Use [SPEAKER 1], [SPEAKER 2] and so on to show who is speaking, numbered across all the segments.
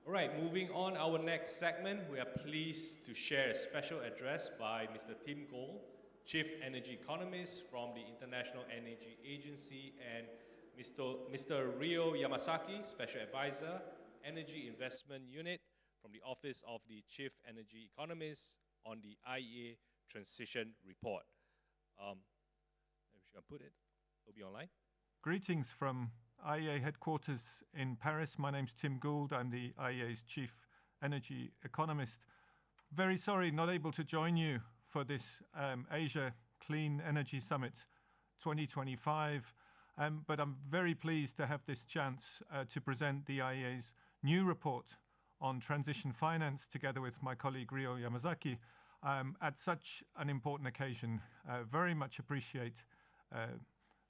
[SPEAKER 1] All right, moving on, our next segment, we are pleased to share a special address by Mr. Tim Gould, Chief Energy Economist from the International Energy Agency, and Mr. Ryo Yamasaki, Special Advisor, Energy Investment Unit from the Office of the Chief Energy Economist on the IEA Transition Report. I'm just going to put it. It'll be online.
[SPEAKER 2] Greetings from IEA headquarters in Paris. My name's Tim Gould. I'm the IEA's Chief Energy Economist. Very sorry not able to join you for this Asia Clean Energy Summit 2025, but I'm very pleased to have this chance to present the IEA's new report on transition finance together with my colleague Ryo Yamasaki at such an important occasion. Very much appreciate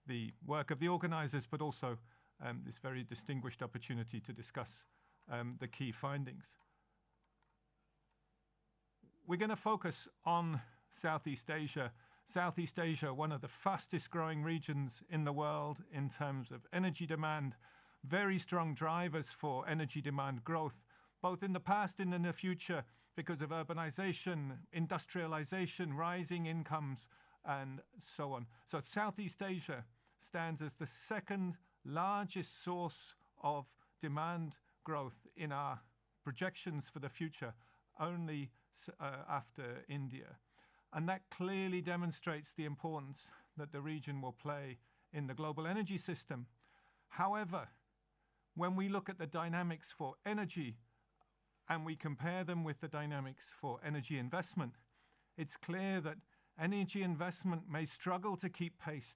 [SPEAKER 2] the work of the organizers, but also this very distinguished opportunity to discuss the key findings. We're going to focus on Southeast Asia. Southeast Asia, one of the fastest growing regions in the world in terms of energy demand, very strong drivers for energy demand growth, both in the past and in the future because of urbanization, industrialization, rising incomes, and so on. So Southeast Asia stands as the second largest source of demand growth in our projections for the future, only after India. And that clearly demonstrates the importance that the region will play in the global energy system. However, when we look at the dynamics for energy and we compare them with the dynamics for energy investment, it's clear that energy investment may struggle to keep pace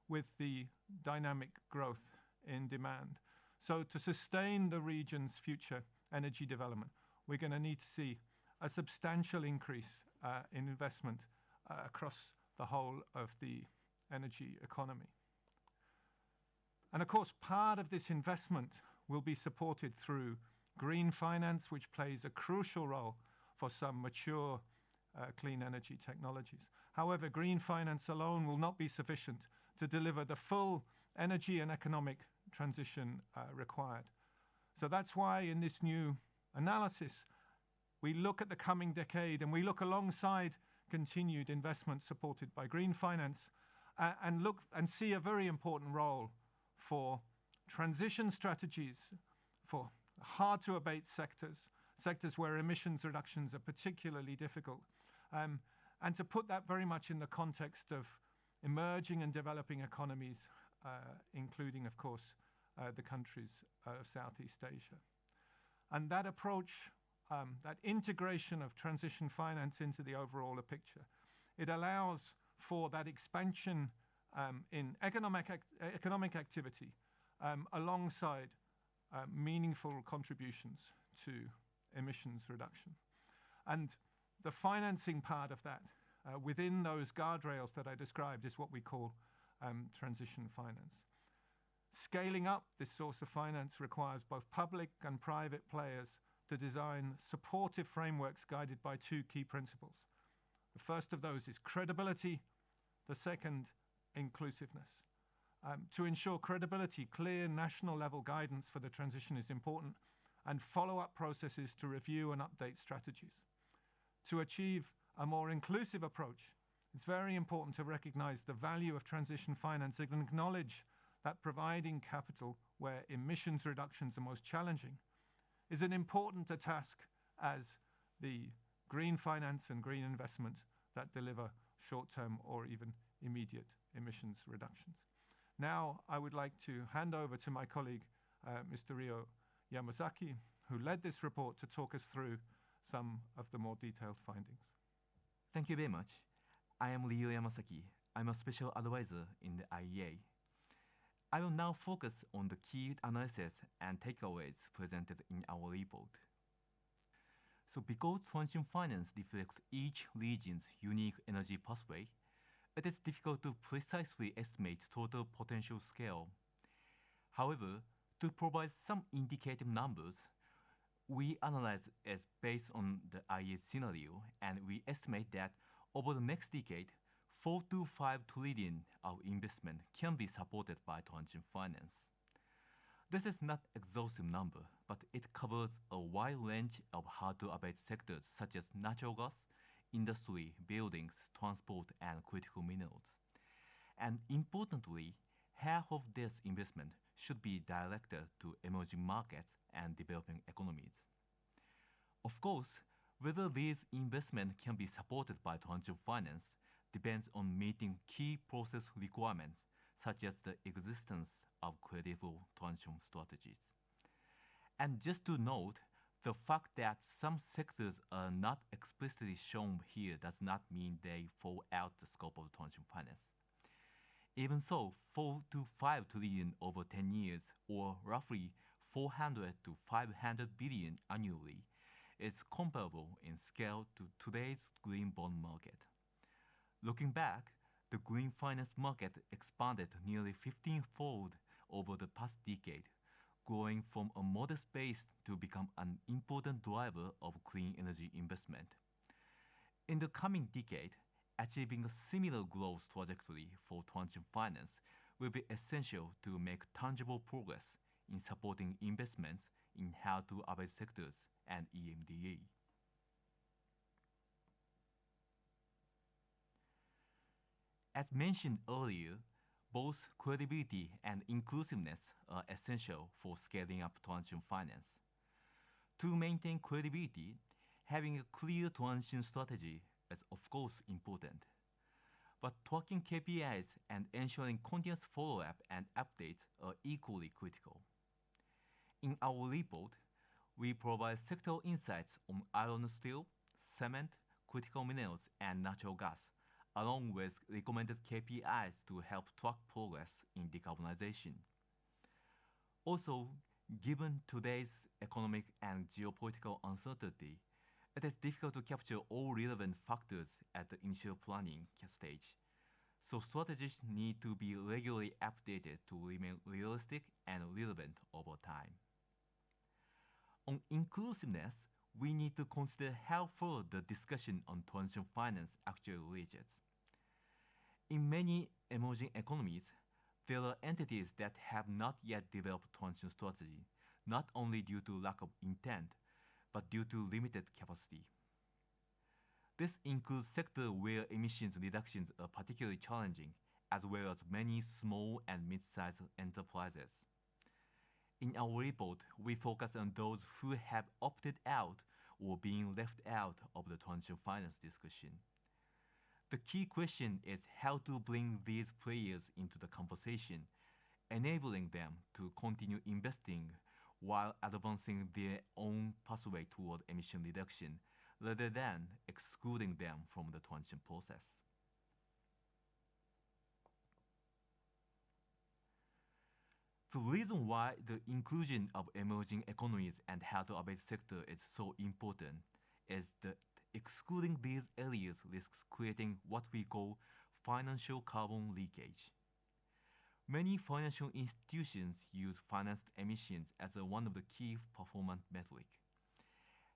[SPEAKER 2] with the dynamic growth in demand. So to sustain the region's future energy development, we're going to need to see a substantial increase in investment across the whole of the energy economy. And of course, part of this investment will be supported through green finance, which plays a crucial role for some mature clean energy technologies. However, green finance alone will not be sufficient to deliver the full energy and economic transition required. So that's why in this new analysis, we look at the coming decade and we look alongside continued investment supported by green finance and look and see a very important role for transition strategies for hard to abate sectors where emissions reductions are particularly difficult, and to put that very much in the context of emerging and developing economies, including, of course, the countries of Southeast Asia. And that approach, that integration of transition finance into the overall picture, it allows for that expansion in economic activity alongside meaningful contributions to emissions reduction. And the financing part of that within those guardrails that I described is what we call transition finance. Scaling up this source of finance requires both public and private players to design supportive frameworks guided by two key principles. The first of those is credibility, the second, inclusiveness. To ensure credibility, clear national level guidance for the transition is important, and follow-up processes to review and update strategies. To achieve a more inclusive approach, it's very important to recognize the value of transition finance and acknowledge that providing capital where emissions reductions are most challenging is an important task as the green finance and green investment that deliver short-term or even immediate emissions reductions. Now, I would like to hand over to my colleague, Mr. Ryo Yamasaki, who led this report to talk us through some of the more detailed findings.
[SPEAKER 3] Thank you very much. I am Ryo Yamasaki. I'm a special advisor in the IEA. I will now focus on the key analysis and takeaways presented in our report. So because transition finance reflects each region's unique energy pathway, it is difficult to precisely estimate total potential scale. However, to provide some indicative numbers, we analyze it based on the IEA scenario, and we estimate that over the next decade, 4 to 5 trillion of investment can be supported by transition finance. This is not an exhaustive number, but it covers a wide range of hard-to-abate sectors such as natural gas, industry, buildings, transport, and critical minerals. And importantly, half of this investment should be directed to emerging markets and developing economies. Of course, whether these investments can be supported by transition finance depends on meeting key process requirements such as the existence of credible transition strategies. And just to note, the fact that some sectors are not explicitly shown here does not mean they fall out the scope of transition finance. Even so, 4 to 5 trillion over 10 years, or roughly 400 to 500 billion annually, is comparable in scale to today's green bond market. Looking back, the green finance market expanded nearly 15-fold over the past decade, growing from a modest base to become an important driver of clean energy investment. In the coming decade, achieving a similar growth trajectory for transition finance will be essential to make tangible progress in supporting investments in hard-to-abate sectors and EMDA. As mentioned earlier, both credibility and inclusiveness are essential for scaling up transition finance. To maintain credibility, having a clear transition strategy is of course important. But tracking KPIs and ensuring continuous follow-up and updates are equally critical. In our report, we provide sectoral insights on iron and steel, cement, critical minerals, and natural gas, along with recommended KPIs to help track progress in decarbonization. Also, given today's economic and geopolitical uncertainty, it is difficult to capture all relevant factors at the initial planning stage. So strategies need to be regularly updated to remain realistic and relevant over time. On inclusiveness, we need to consider how far the discussion on transition finance actually reaches. In many emerging economies, there are entities that have not yet developed transition strategy, not only due to lack of intent, but due to limited capacity. This includes sectors where emissions reductions are particularly challenging, as well as many small and mid-sized enterprises. In our report, we focus on those who have opted out or being left out of the transition finance discussion. The key question is how to bring these players into the conversation, enabling them to continue investing while advancing their own pathway toward emission reduction, rather than excluding them from the transition process. The reason why the inclusion of emerging economies and hard-to-abate sector is so important is that excluding these areas risks creating what we call financial carbon leakage. Many financial institutions use financed emissions as one of the key performance metrics.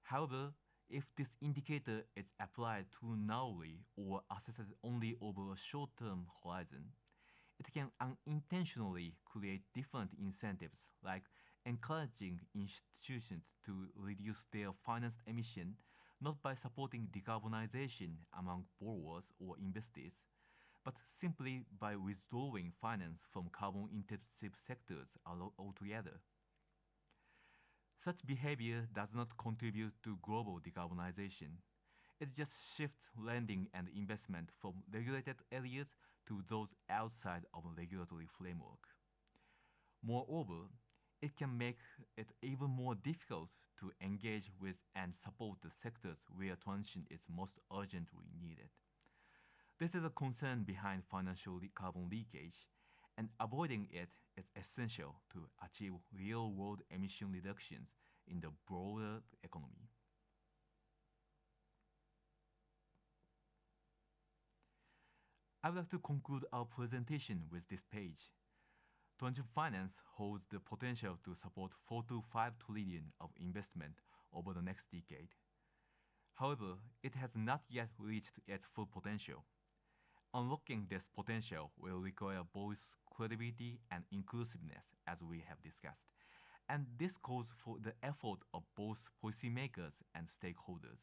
[SPEAKER 3] However, if this indicator is applied too narrowly or assessed only over a short-term horizon, it can unintentionally create different incentives, like encouraging institutions to reduce their financed emission not by supporting decarbonization among borrowers or investors, but simply by withdrawing finance from carbon-intensive sectors altogether. Such behavior does not contribute to global decarbonization. It just shifts lending and investment from regulated areas to those outside of a regulatory framework. Moreover, it can make it even more difficult to engage with and support the sectors where transition is most urgently needed. This is a concern behind financial carbon leakage, and avoiding it is essential to achieve real-world emission reductions in the broader economy. I would like to conclude our presentation with this page. Transition finance holds the potential to support 4 to 5 trillion of investment over the next decade. However, it has not yet reached its full potential. Unlocking this potential will require both credibility and inclusiveness, as we have discussed, and this calls for the effort of both policymakers and stakeholders.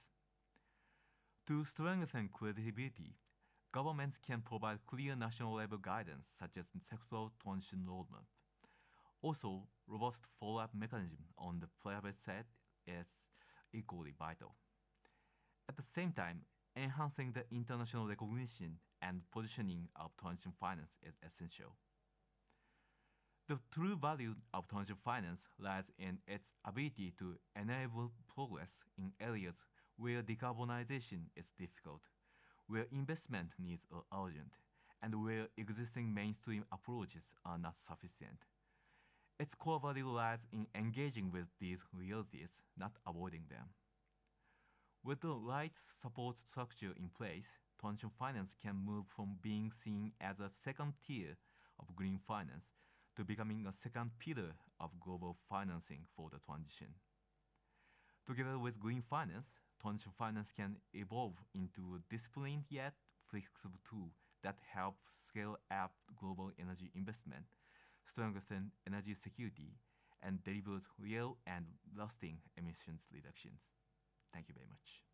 [SPEAKER 3] To strengthen credibility, governments can provide clear national level guidance such as sectoral transition roadmap. Also, robust follow-up mechanism on the private side is equally vital. At the same time, enhancing the international recognition and positioning of transition finance is essential. The true value of transition finance lies in its ability to enable progress in areas where decarbonization is difficult, where investment needs are urgent, and where existing mainstream approaches are not sufficient. Its core value lies in engaging with these realities, not avoiding them. With the right support structure in place, transition finance can move from being seen as a second tier of green finance to becoming a second pillar of global financing for the transition. Together with green finance, transition finance can evolve into a disciplined yet flexible tool that helps scale up global energy investment, strengthen energy security, and delivers real and lasting emissions reductions. Thank you very much.